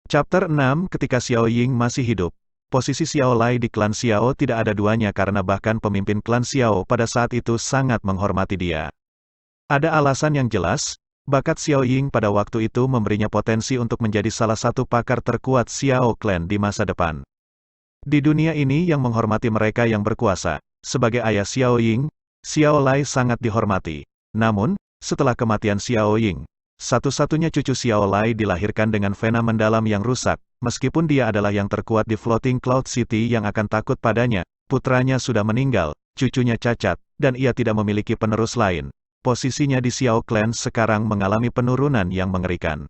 Chapter 6 Ketika Xiao Ying masih hidup, posisi Xiao Lai di klan Xiao tidak ada duanya karena bahkan pemimpin klan Xiao pada saat itu sangat menghormati dia. Ada alasan yang jelas, bakat Xiao Ying pada waktu itu memberinya potensi untuk menjadi salah satu pakar terkuat Xiao Clan di masa depan. Di dunia ini yang menghormati mereka yang berkuasa, sebagai ayah Xiao Ying, Xiao Lai sangat dihormati. Namun, setelah kematian Xiao Ying, satu-satunya cucu Xiao Lai dilahirkan dengan vena mendalam yang rusak, meskipun dia adalah yang terkuat di Floating Cloud City yang akan takut padanya, putranya sudah meninggal, cucunya cacat, dan ia tidak memiliki penerus lain. Posisinya di Xiao Clan sekarang mengalami penurunan yang mengerikan.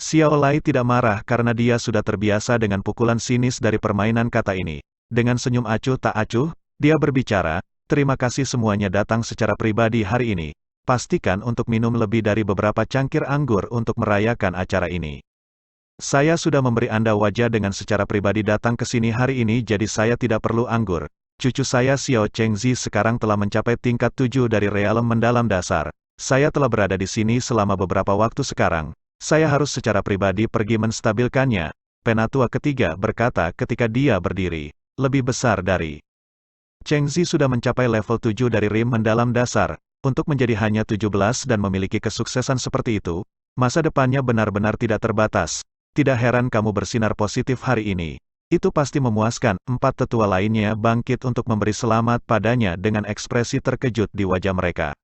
Xiao Lai tidak marah karena dia sudah terbiasa dengan pukulan sinis dari permainan kata ini. Dengan senyum acuh tak acuh, dia berbicara, "Terima kasih semuanya datang secara pribadi hari ini. Pastikan untuk minum lebih dari beberapa cangkir anggur untuk merayakan acara ini. Saya sudah memberi Anda wajah dengan secara pribadi datang ke sini hari ini jadi saya tidak perlu anggur. Cucu saya Xiao Chengzi sekarang telah mencapai tingkat 7 dari realem mendalam dasar. Saya telah berada di sini selama beberapa waktu sekarang. Saya harus secara pribadi pergi menstabilkannya." Penatua ketiga berkata ketika dia berdiri. Lebih besar dari Chengzi sudah mencapai level 7 dari rim mendalam dasar. Untuk menjadi hanya 17 dan memiliki kesuksesan seperti itu, masa depannya benar-benar tidak terbatas. Tidak heran kamu bersinar positif hari ini. Itu pasti memuaskan. Empat tetua lainnya bangkit untuk memberi selamat padanya dengan ekspresi terkejut di wajah mereka.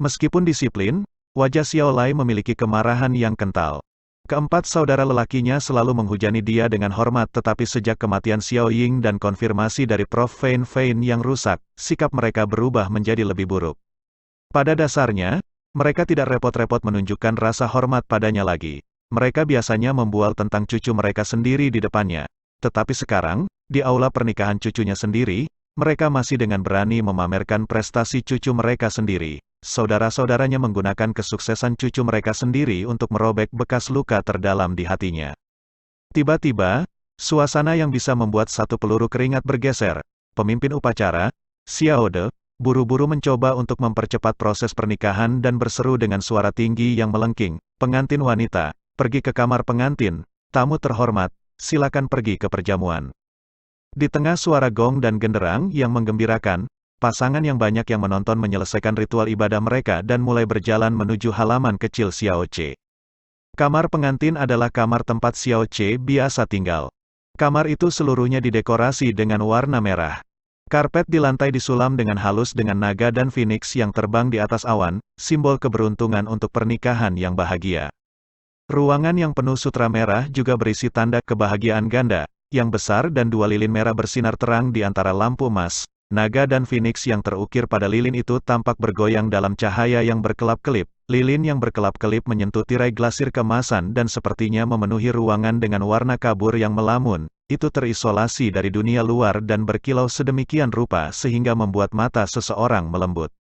Meskipun disiplin, wajah Xiao Lai memiliki kemarahan yang kental. Keempat saudara lelakinya selalu menghujani dia dengan hormat tetapi sejak kematian Xiao Ying dan konfirmasi dari Prof. Fein yang rusak, sikap mereka berubah menjadi lebih buruk. Pada dasarnya, mereka tidak repot-repot menunjukkan rasa hormat padanya lagi. Mereka biasanya membual tentang cucu mereka sendiri di depannya. Tetapi sekarang, di aula pernikahan cucunya sendiri, mereka masih dengan berani memamerkan prestasi cucu mereka sendiri. Saudara-saudaranya menggunakan kesuksesan cucu mereka sendiri untuk merobek bekas luka terdalam di hatinya. Tiba-tiba, suasana yang bisa membuat satu peluru keringat bergeser. Pemimpin upacara, Xiao De, buru-buru mencoba untuk mempercepat proses pernikahan dan berseru dengan suara tinggi yang melengking, "Pengantin wanita, pergi ke kamar pengantin, tamu terhormat, silakan pergi ke perjamuan." Di tengah suara gong dan genderang yang menggembirakan, pasangan yang banyak yang menonton menyelesaikan ritual ibadah mereka dan mulai berjalan menuju halaman kecil Xiao Ce. Kamar pengantin adalah kamar tempat Xiao Ce biasa tinggal. Kamar itu seluruhnya didekorasi dengan warna merah. Karpet di lantai disulam dengan halus dengan naga dan phoenix yang terbang di atas awan, simbol keberuntungan untuk pernikahan yang bahagia. Ruangan yang penuh sutra merah juga berisi tanda kebahagiaan ganda, yang besar dan dua lilin merah bersinar terang di antara lampu emas. Naga dan phoenix yang terukir pada lilin itu tampak bergoyang dalam cahaya yang berkelap-kelip. Lilin yang berkelap-kelip menyentuh tirai glasir kemasan dan sepertinya memenuhi ruangan dengan warna kabur yang melamun. Itu terisolasi dari dunia luar dan berkilau sedemikian rupa sehingga membuat mata seseorang melembut.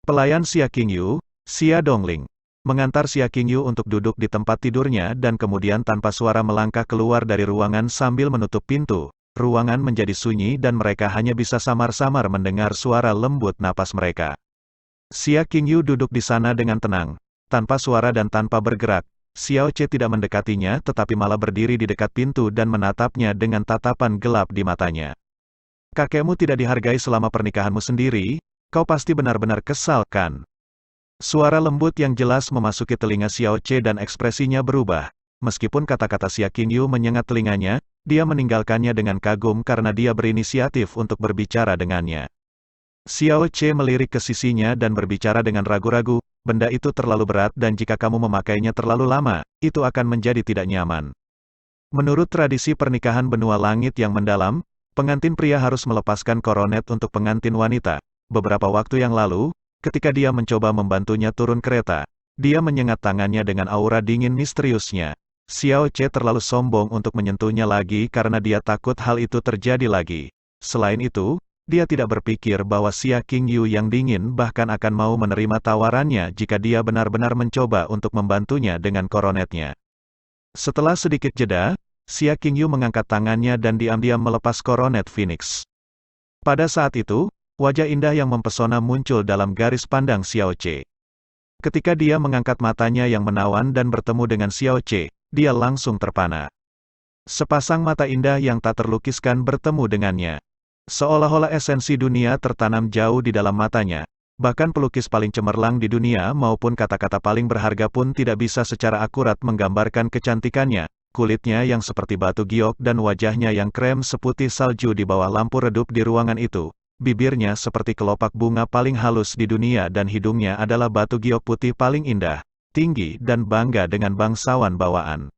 Pelayan Xia Qingyu, Xia Dongling, mengantar Xia Qingyu untuk duduk di tempat tidurnya dan kemudian tanpa suara melangkah keluar dari ruangan sambil menutup pintu. Ruangan menjadi sunyi dan mereka hanya bisa samar-samar mendengar suara lembut napas mereka. Xia Qingyu duduk di sana dengan tenang, tanpa suara dan tanpa bergerak. Xiao Ce tidak mendekatinya tetapi malah berdiri di dekat pintu dan menatapnya dengan tatapan gelap di matanya. "Kakekmu tidak dihargai selama pernikahanmu sendiri, kau pasti benar-benar kesal kan?" Suara lembut yang jelas memasuki telinga Xiao Ce dan ekspresinya berubah. Meskipun kata-kata Xia Qingyu menyengat telinganya, dia meninggalkannya dengan kagum karena dia berinisiatif untuk berbicara dengannya. Xiao Ce melirik ke sisinya dan berbicara dengan ragu-ragu, "Benda itu terlalu berat dan jika kamu memakainya terlalu lama, itu akan menjadi tidak nyaman. Menurut tradisi pernikahan benua langit yang mendalam, pengantin pria harus melepaskan koronet untuk pengantin wanita. Beberapa waktu yang lalu, ketika dia mencoba membantunya turun kereta, dia menyengat tangannya dengan aura dingin misteriusnya. Xiao Ce terlalu sombong untuk menyentuhnya lagi karena dia takut hal itu terjadi lagi. Selain itu, dia tidak berpikir bahwa Xia Qingyu yang dingin bahkan akan mau menerima tawarannya jika dia benar-benar mencoba untuk membantunya dengan koronetnya. Setelah sedikit jeda, Xia Qingyu mengangkat tangannya dan diam-diam melepas koronet Phoenix. Pada saat itu, wajah indah yang mempesona muncul dalam garis pandang Xiao Ce. Ketika dia mengangkat matanya yang menawan dan bertemu dengan Xiao Ce, dia langsung terpana. Sepasang mata indah yang tak terlukiskan bertemu dengannya. Seolah-olah esensi dunia tertanam jauh di dalam matanya. Bahkan pelukis paling cemerlang di dunia maupun kata-kata paling berharga pun tidak bisa secara akurat menggambarkan kecantikannya. Kulitnya yang seperti batu giok dan wajahnya yang krem seputih salju di bawah lampu redup di ruangan itu. Bibirnya seperti kelopak bunga paling halus di dunia dan hidungnya adalah batu giok putih paling indah, tinggi dan bangga dengan bangsawan bawaan.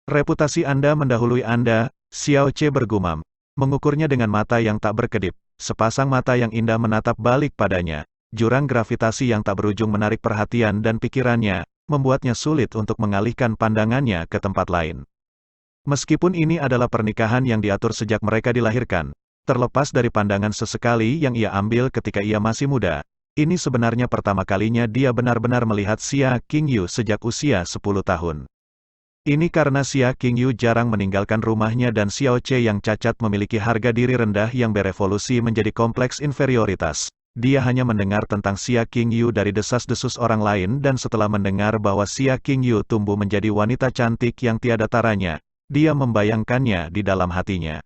Reputasi Anda mendahului Anda, Xiao Ce bergumam. Mengukurnya dengan mata yang tak berkedip, sepasang mata yang indah menatap balik padanya. Jurang gravitasi yang tak berujung menarik perhatian dan pikirannya, membuatnya sulit untuk mengalihkan pandangannya ke tempat lain. Meskipun ini adalah pernikahan yang diatur sejak mereka dilahirkan, terlepas dari pandangan sesekali yang ia ambil ketika ia masih muda, ini sebenarnya pertama kalinya dia benar-benar melihat Xia Qingyu sejak usia 10 tahun. Ini karena Xia Qingyu jarang meninggalkan rumahnya dan Xiao Ce yang cacat memiliki harga diri rendah yang berevolusi menjadi kompleks inferioritas. Dia hanya mendengar tentang Xia Qingyu dari desas-desus orang lain dan setelah mendengar bahwa Xia Qingyu tumbuh menjadi wanita cantik yang tiada taranya, dia membayangkannya di dalam hatinya.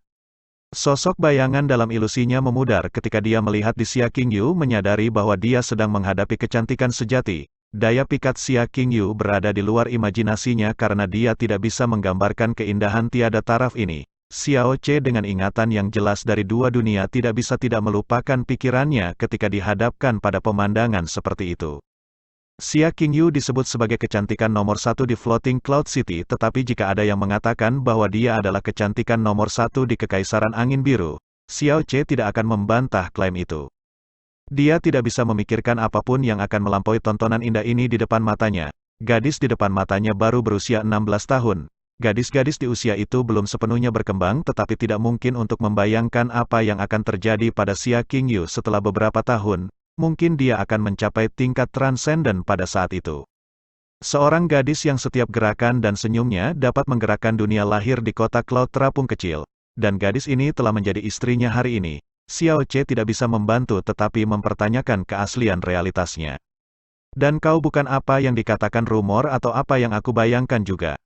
Sosok bayangan dalam ilusinya memudar ketika dia melihat di Xia Qingyu menyadari bahwa dia sedang menghadapi kecantikan sejati. Daya pikat Xia Qingyu berada di luar imajinasinya karena dia tidak bisa menggambarkan keindahan tiada taraf ini. Xiao Ce dengan ingatan yang jelas dari dua dunia tidak bisa tidak melupakan pikirannya ketika dihadapkan pada pemandangan seperti itu. Xia Qingyu disebut sebagai kecantikan nomor satu di Floating Cloud City, tetapi jika ada yang mengatakan bahwa dia adalah kecantikan nomor satu di Kekaisaran Angin Biru, Xiao Ce tidak akan membantah klaim itu. Dia tidak bisa memikirkan apapun yang akan melampaui tontonan indah ini di depan matanya. Gadis di depan matanya baru berusia 16 tahun. Gadis-gadis di usia itu belum sepenuhnya berkembang tetapi tidak mungkin untuk membayangkan apa yang akan terjadi pada Xia Qingyu setelah beberapa tahun, mungkin dia akan mencapai tingkat transenden pada saat itu. Seorang gadis yang setiap gerakan dan senyumnya dapat menggerakkan dunia lahir di kota Cloud terapung kecil, dan gadis ini telah menjadi istrinya hari ini. Xiao Ce tidak bisa membantu tetapi mempertanyakan keaslian realitasnya. Dan kau bukan apa yang dikatakan rumor atau apa yang aku bayangkan juga.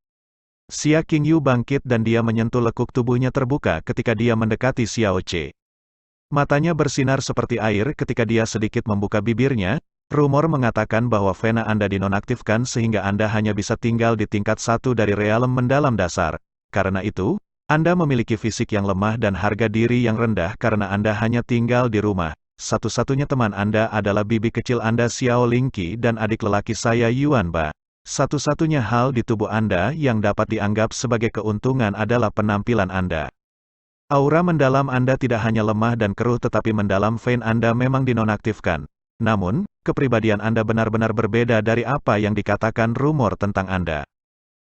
Xia Qingyu bangkit dan dia menyentuh lekuk tubuhnya terbuka ketika dia mendekati Xiao Ce. Matanya bersinar seperti air ketika dia sedikit membuka bibirnya. Rumor mengatakan bahwa vena Anda dinonaktifkan sehingga Anda hanya bisa tinggal di tingkat 1 dari realem mendalam dasar. Karena itu, Anda memiliki fisik yang lemah dan harga diri yang rendah karena Anda hanya tinggal di rumah. Satu-satunya teman Anda adalah bibi kecil Anda Xiao Lingqi dan adik lelaki saya Yuan Ba. Satu-satunya hal di tubuh Anda yang dapat dianggap sebagai keuntungan adalah penampilan Anda. Aura mendalam Anda tidak hanya lemah dan keruh tetapi mendalam vein Anda memang dinonaktifkan. Namun, kepribadian Anda benar-benar berbeda dari apa yang dikatakan rumor tentang Anda.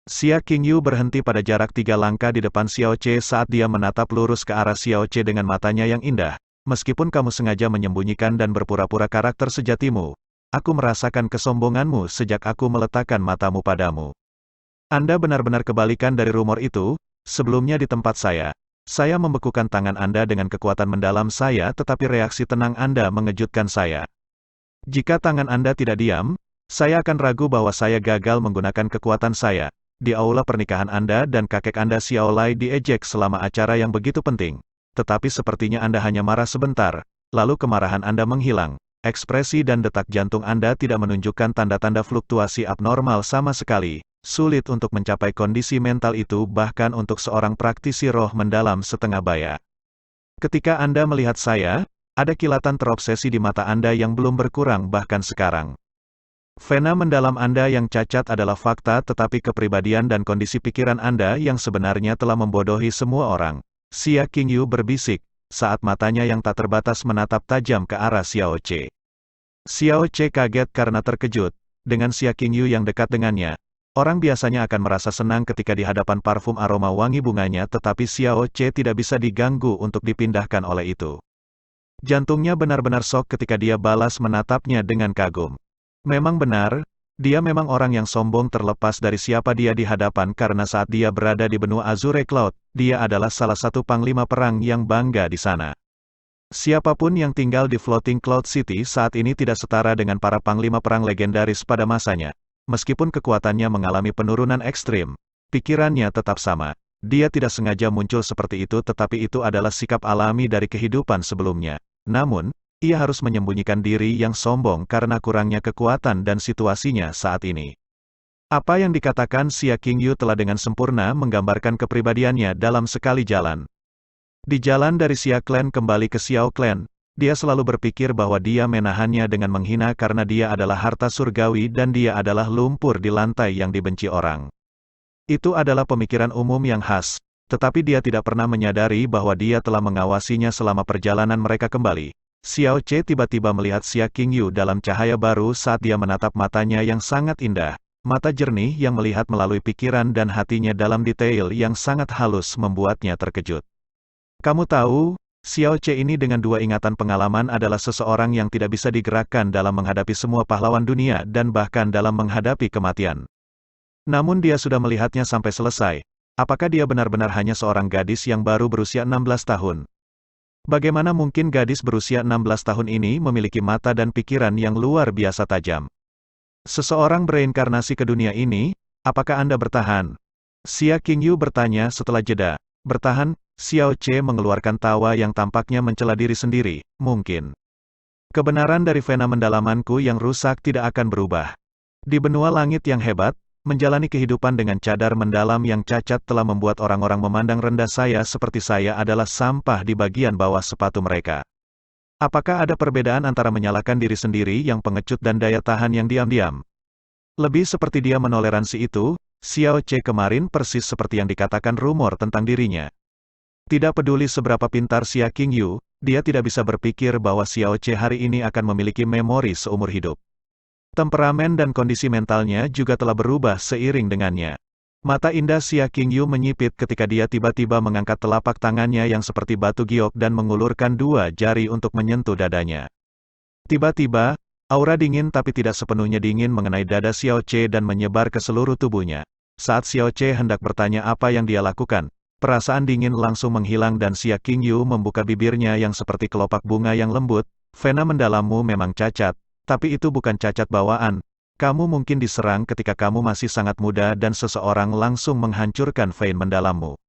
Xia Qingyu berhenti pada jarak 3 langkah di depan Xiao Ce saat dia menatap lurus ke arah Xiao Ce dengan matanya yang indah. Meskipun kamu sengaja menyembunyikan dan berpura-pura karakter sejatimu, aku merasakan kesombonganmu sejak aku meletakkan matamu padamu. Anda benar-benar kebalikan dari rumor itu. Sebelumnya di tempat saya membekukan tangan Anda dengan kekuatan mendalam saya tetapi reaksi tenang Anda mengejutkan saya. Jika tangan Anda tidak diam, saya akan ragu bahwa saya gagal menggunakan kekuatan saya. Di aula pernikahan Anda dan kakek Anda Xiao Lai diejek selama acara yang begitu penting. Tetapi sepertinya Anda hanya marah sebentar, lalu kemarahan Anda menghilang. Ekspresi dan detak jantung Anda tidak menunjukkan tanda-tanda fluktuasi abnormal sama sekali. Sulit untuk mencapai kondisi mental itu bahkan untuk seorang praktisi roh mendalam setengah baya. Ketika Anda melihat saya, ada kilatan terobsesi di mata Anda yang belum berkurang bahkan sekarang. Vena mendalam Anda yang cacat adalah fakta tetapi kepribadian dan kondisi pikiran Anda yang sebenarnya telah membodohi semua orang. Xia Qingyu berbisik, saat matanya yang tak terbatas menatap tajam ke arah Xiao Ce. Xiao Ce kaget karena terkejut, dengan Xia Qingyu yang dekat dengannya. Orang biasanya akan merasa senang ketika di hadapan parfum aroma wangi bunganya tetapi Xiao Ce tidak bisa diganggu untuk dipindahkan oleh itu. Jantungnya benar-benar shock ketika dia balas menatapnya dengan kagum. Memang benar, dia memang orang yang sombong terlepas dari siapa dia di hadapan karena saat dia berada di benua Azure Cloud, dia adalah salah satu panglima perang yang bangga di sana. Siapapun yang tinggal di Floating Cloud City saat ini tidak setara dengan para panglima perang legendaris pada masanya. Meskipun kekuatannya mengalami penurunan ekstrim, pikirannya tetap sama. Dia tidak sengaja muncul seperti itu tetapi itu adalah sikap alami dari kehidupan sebelumnya. Namun, ia harus menyembunyikan diri yang sombong karena kurangnya kekuatan dan situasinya saat ini. Apa yang dikatakan Xia Qingyu telah dengan sempurna menggambarkan kepribadiannya dalam sekali jalan. Di jalan dari Xia Clan kembali ke Xiao Clan, dia selalu berpikir bahwa dia menahannya dengan menghina karena dia adalah harta surgawi dan dia adalah lumpur di lantai yang dibenci orang. Itu adalah pemikiran umum yang khas, tetapi dia tidak pernah menyadari bahwa dia telah mengawasinya selama perjalanan mereka kembali. Xiao Ce tiba-tiba melihat Xia Qingyu dalam cahaya baru saat dia menatap matanya yang sangat indah. Mata jernih yang melihat melalui pikiran dan hatinya dalam detail yang sangat halus membuatnya terkejut. Kamu tahu, Xiao Ce ini dengan dua ingatan pengalaman adalah seseorang yang tidak bisa digerakkan dalam menghadapi semua pahlawan dunia dan bahkan dalam menghadapi kematian. Namun dia sudah melihatnya sampai selesai. Apakah dia benar-benar hanya seorang gadis yang baru berusia 16 tahun? Bagaimana mungkin gadis berusia 16 tahun ini memiliki mata dan pikiran yang luar biasa tajam? Seseorang bereinkarnasi ke dunia ini, apakah Anda bertahan? Xia Qingyu bertanya setelah jeda. Bertahan? Xiao Ce mengeluarkan tawa yang tampaknya mencela diri sendiri. Mungkin. Kebenaran dari vena mendalamanku yang rusak tidak akan berubah. Di benua langit yang hebat, menjalani kehidupan dengan cadar mendalam yang cacat telah membuat orang-orang memandang rendah saya seperti saya adalah sampah di bagian bawah sepatu mereka. Apakah ada perbedaan antara menyalahkan diri sendiri yang pengecut dan daya tahan yang diam-diam? Lebih seperti dia menoleransi itu, Xiao Ce kemarin persis seperti yang dikatakan rumor tentang dirinya. Tidak peduli seberapa pintar Xia Qingyu, dia tidak bisa berpikir bahwa Xiao Ce hari ini akan memiliki memori seumur hidup. Temperamen dan kondisi mentalnya juga telah berubah seiring dengannya. Mata indah Xia Qingyu menyipit ketika dia tiba-tiba mengangkat telapak tangannya yang seperti batu giok dan mengulurkan dua jari untuk menyentuh dadanya. Tiba-tiba, aura dingin tapi tidak sepenuhnya dingin mengenai dada Xiao Ce dan menyebar ke seluruh tubuhnya. Saat Xiao Ce hendak bertanya apa yang dia lakukan, perasaan dingin langsung menghilang dan Xia Qingyu membuka bibirnya yang seperti kelopak bunga yang lembut. Vena mendalammu memang cacat. Tapi itu bukan cacat bawaan. Kamu mungkin diserang ketika kamu masih sangat muda dan seseorang langsung menghancurkan vein mendalammu.